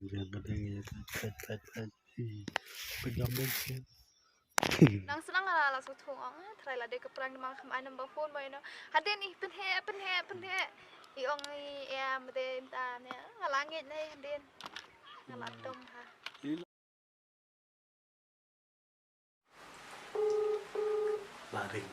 Yang kadang ya tet pejabat sih. Nang senang ala so thong ang try la de ka prang mang kham ai number phone mai no haden I pen he I ong I ya mde ta ne langit ne haden ngala tom ha Laring.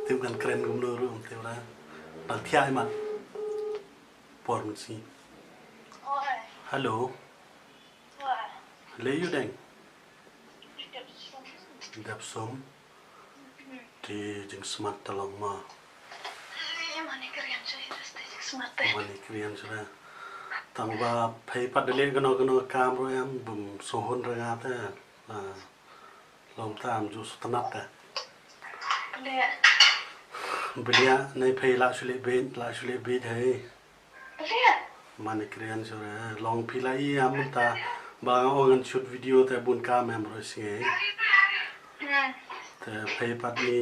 Tim kan keren gumno rum tim ra. Bang thiai ma. Porn si. oi Hello. oi Le you deng. Dap som. Di jeng smart talong ma. mani kerian saya stage smart Mani krian sura. Tang ba phai pat de le gano kam ro em bum sohon ra nga ta. Lom tam ju sutanat ta. le Belia nei phai la sule be thai. le Mani krian sura long pilai am ta ba ngon shoot video ta bun ka mem ro si. Te phai pat ni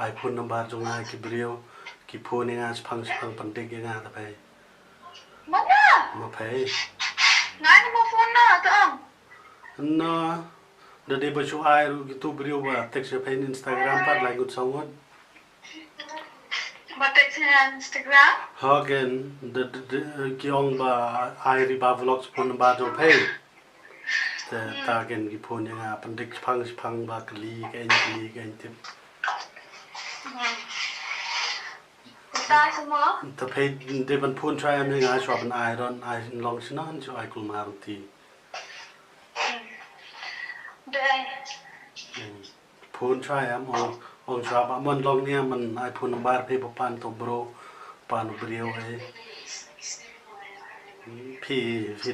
iPhone number jonga ki brio ki phone nga phang pantik nga ta phai. mana Ma phai. ngai ni mo phone na to ang No. Da de ba chu ai ru ki tu brio ba tek se phai Instagram pat lai gut songot. batek Instagram Hagen da ki ong ba ai Riba vlogs phone ba jo phai. Te ta gen ki phone nga pantik phang ba kli ke tip. ta semua Ta phai de ban phone try am nga shop an iron I long sinan chu ai kul mar ti. dei Phone try am on shop am long nia man iPhone number phai pa pan to bro pan brio hai. Phi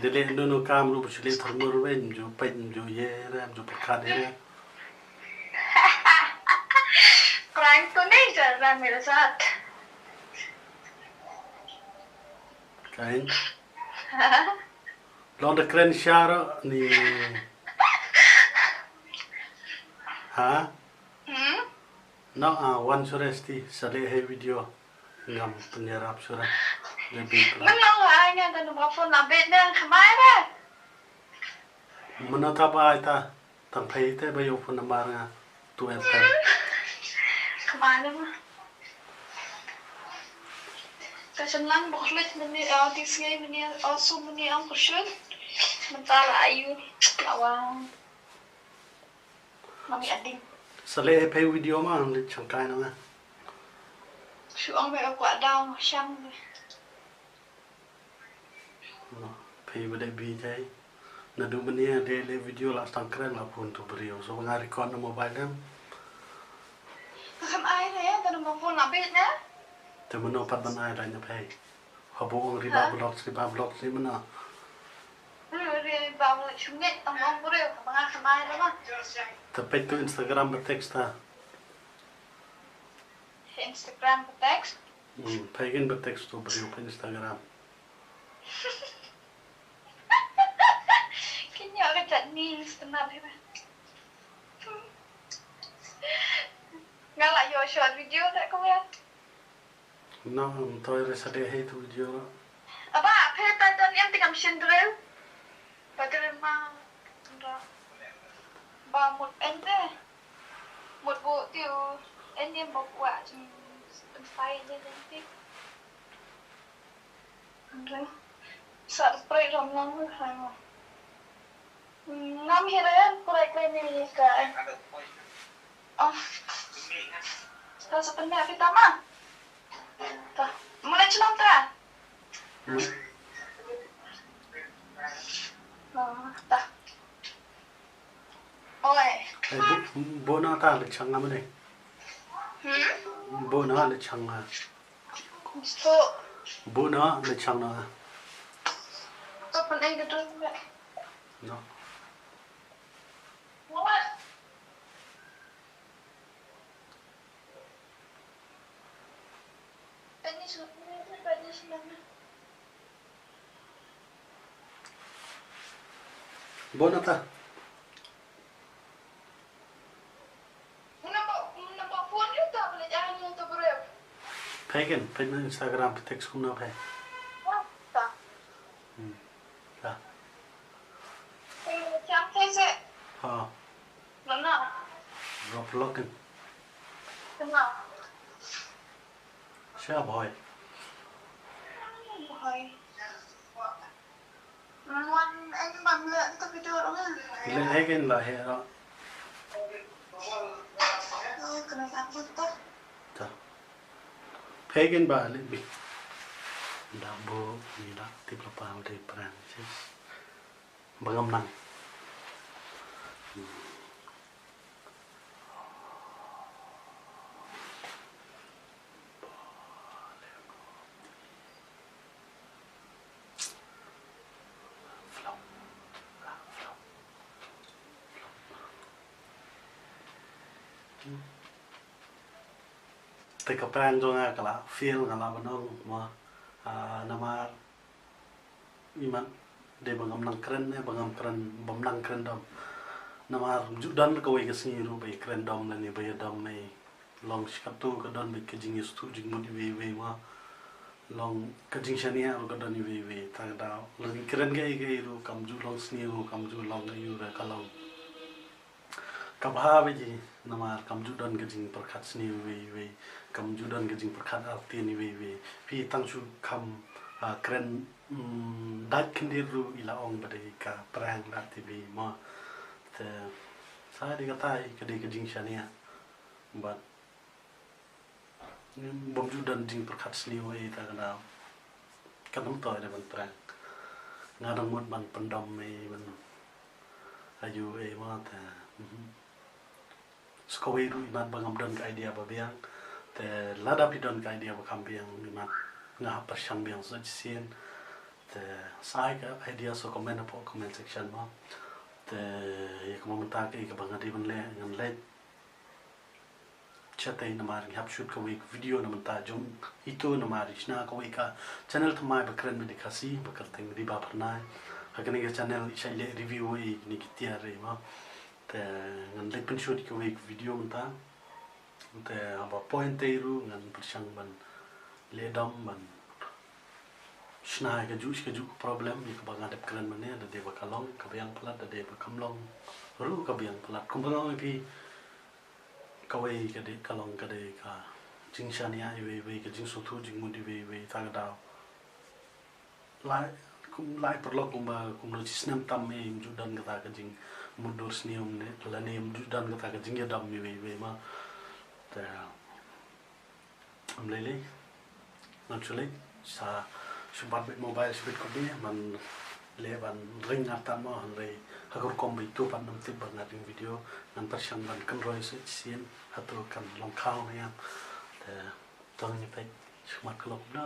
de le no kam ru chile tharmur wen jo pen jo ye ram jo pakhat he. prank तो नहीं चल रहा मेरे साथ Kain. Long de kren shara ni. Ha? No one suresti sale he video ngam penyerap sura lebih nó pelan. lâu rồi anh nha tao phone làm bên đang khám ai đấy Mana ta ba ta tang phai te ba yo phone number nga tu en ta. khám ai đấy mà cái chân lăn bỏ lết mình đi ở đi xe mình đi ở xuống mình đi ông có chuyện mình ta là yêu là wow mà bị ảnh định Sale he phai video ma le changkai na nga. sự ông về quả đau mà xăm rồi No phai ba de bi thai. Na du mania de le video la tang kren la phone tu brio so nga record na mobile dem. khám ai thế tao phone làm bên nhá Te mano pat ban ai la na phai. Habo riba vlogs ni mana. rồi vào lại chúng nhện tao ông có đều khám ai đó mà Ta pet tu Instagram ba text ta. Instagram của text Phai gen ba text tu brio pa Instagram. cái nhỏ cái trận đi Instagram thế mà ngang lại vô short video đấy không em No toi re sale he tu video. apa phê tay tên em tìm xin rêu và tên mà và một em thế một bộ tiểu em bọc quả trong file lên tiếp rồi sợ spray rong ngang với hai mà năm hiện đấy cô lại lên đi cái tao sẽ pengen kita mah tah mulai celong ta tah oi Bo na ta le changa ma ne. Bo na le changa. so Bo na le changa. tao pengen gitu No. what ini sebenarnya Bo na ta. Pagan, pagan Instagram text kum na pay. Ta Ha. chang thế sẽ Ha. đúng nào Drop locken. đúng nào Sha boy. hỏi ngoan anh bằng luyện tập video đó Le hagen la he ra. cái này ăn bút tốt Ta. Pagan ba le bi. Da bo ni da tip la pa de pran. Bangam nang. Te kapran jonga kala feel kala banong ma nama iman de bangam nang kren ne bangam kren bam nang kren dom nama judan ko we kesni ru be kren dom ne be dom ne long skatu ka don be kejing stu jing mo we ma long kejing shania ru ka don we ta da long kren ge ru kam ju long sni ru kam ju long yu ra kalau kabha be ji nama kam ju don kejing perkat sni we kam ju don kejing perkat arti ni we pi tang chu kam kren dat kendiru ila ong bade ka perang la tv ma te sa di katai kedi kejing shania but bom ju don jing perkat sni we ta kana kanam toy de ban perang ngadang mot ban pendom me ban ayu ma ta skowiru iman bangam don ka idea ba biang te lada pi don ka idea ba kam biang iman nga persian biang so sien te sai ka idea so comment po comment section ma te ek momenta ke ka bangadi ban le ngan le chat ai na mar hap shoot ka week video na menta jong itu na mar isna ka week ka channel thymmai ba kren me de Khasi ba karteng Riba pernai hakane ka channel isai le review we ni kitia re ma te ngan le pen shoot ka week video menta te aba point teiru ngan persang ban le dom ban Schnai ka ju problem ni ka banga dep kren mane da de ba kalong ka biang plat da de ba kamlong ru ka biang plat kum bang pi ka wei ka de kalong ka de ka jing shania we ka jing so thu jing mu di we ta ga da lai perlo kum no jisnam tam me ju dan ka ta ka jing mundur snium ne la ne ju dan ka ta ka jing ya dam mi we ma ta am lele naturally sa Subat bit mobile subit ko dia man leban ring atan mo hanre hagur kom itu pan nam tib bangating video nan persang ban kan roi se sien hatu kan long khao ya te tong ni pe smat klop na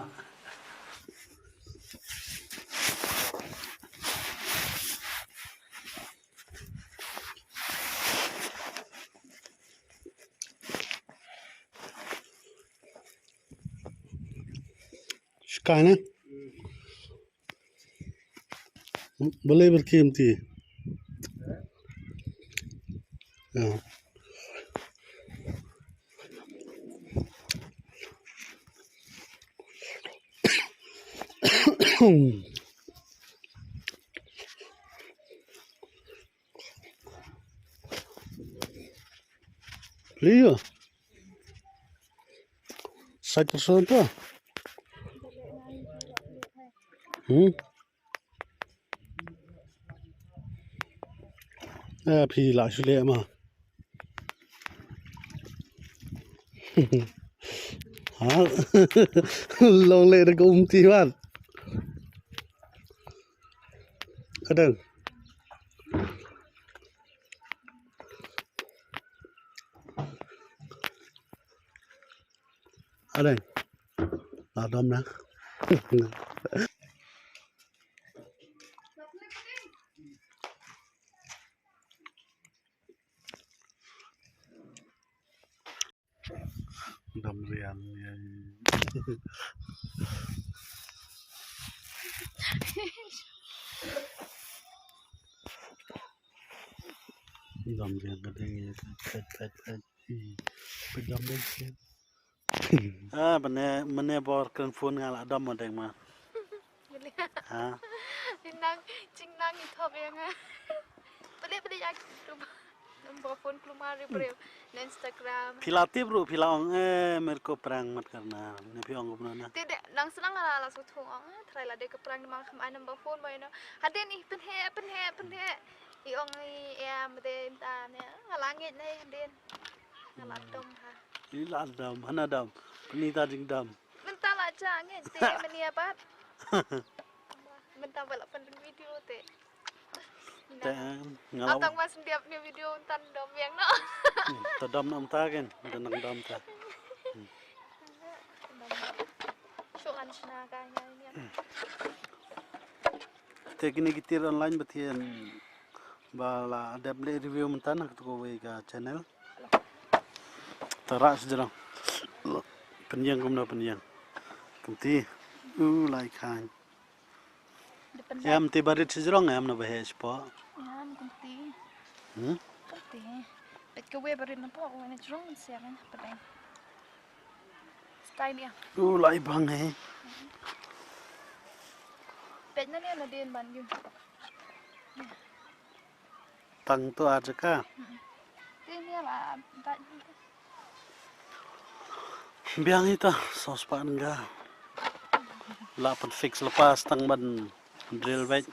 Skane boleh berkimti ya iya 1% tuพี่หลายชุดเลยมา hả lâu lệ được cùng tí bạn ở đây ở đây ở đom nè đom rian đom rian cái đây cái đom đây Mana bor kan phone ngala dam madeng ma. Gili. Ha. Nang cing nang itu apa yang Beli ya nomor phone keluar di Instagram. Filati bro, filang merko perang mat karena ne piong ko na. Tidak, nang senang ala langsung tuh, try lah dek perang di mana kemana nomor phone mau ini. Ada nih penhe. Iong ya mede intanya ngalangit nih den ngaladom ha. Ila dam, mana dam. Penita jing dam. Mentah lah jangan teh meni apa? Mentah balap pandang video teh. Ngalaw. Atang mas setiap video entan dom yang no. Tadam nam tagen, dan dam ta. Soalan cina kayaknya ini. Teknik gitir online betian bala ada beli review mentana ketuko wega channel. Tarak sejarah. Penyang kumna penyang. Kenti like hang. Ya mti barit sejarah ngam na bahe spa. Ya kenti. Hmm? Kenti. Bet ke web barit na po ako na jong siya kan padang. Sky dia. Like bang he. Bet na niya na din ban yun. Tang tu aja ka. Ini lah bat. Biang itu sos pan enggak. Lapan fix lepas tang ban drill baik.